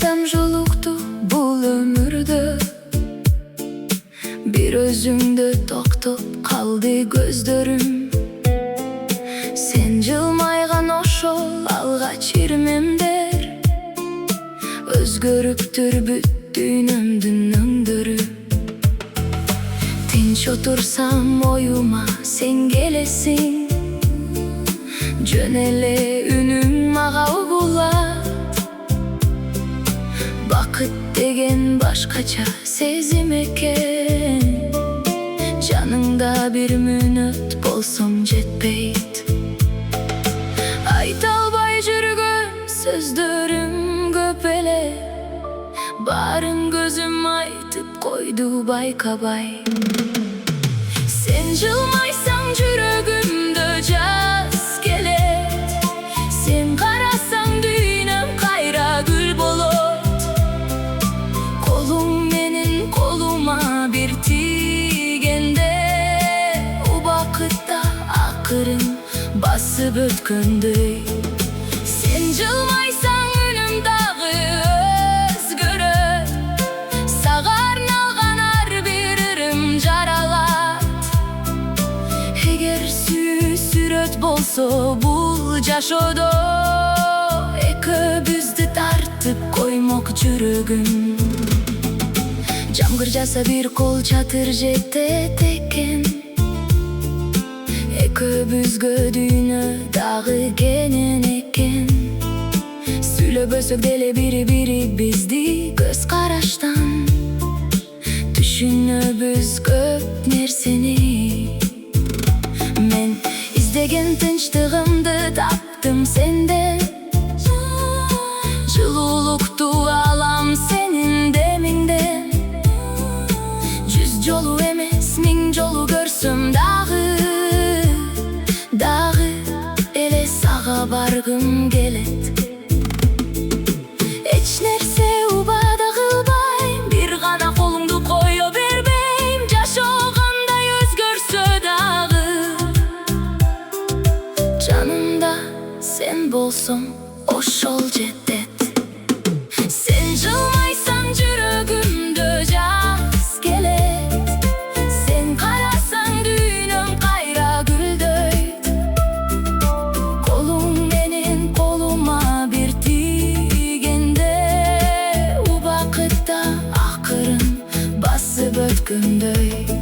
Adam joluktu bul ömürde, bir özüңdө токтоп калды көздөрүм. Sen жылмайган ошол алгач ирмемдер, өзгөрүптүр бүт дүйнөмдүн өңдөрү. Тинч отурсам оюма сен келесиң, жөн эле үнүң мага угулат. Бакыт деген башкача сезим экен, жаныңда бир мүнөт болсом жетпейт. Айта албай жүргөн сөздөрүм көп эле, баарын көзүм айтып койду байкабай. Sen жылмайсаң жүрөгүмдө жаз келет, сен карасаң дүйнөм кайра гүл болот. Колуң менин колума бир тийгенде, убакытта акырын басып өткөндөй. Sen жылмайсаң үнүм дагы өзгөрөт, сага арналган ар бир ырым жаралат. Эгер сүйүү сүрөт болсо бул жашоодо, экөөбүздү тартып коймок жүрөгүм. Жамгыр жаса бир кол чатыр жетет экен, экөөбүзгө дүйнө дагы кенен экен. Сүйлөбөсөк деле бири-бирибизди көз караштан, түшүнөбүз көп нерсени. Мен издеген тынчтыгымды таптым сенден, жылуулукту алам сенин демиңден. Жүз жолу эмес миң жолу көрсөм дагы эле сага баргым келет. Эч нерсе убада кылбайм, бир гана колуңду кое бербейм. Жашоо кандай өзгөрсө дагы, жанымда сен болсоң ошол жетет. Sen жылмайсаң жүрөгүмдө жаз келет, сен карасаң дүйнөм кайра гүлдөйт. Колуң менин колума бир тийгенде, убакытта акырын басып өткөндөй.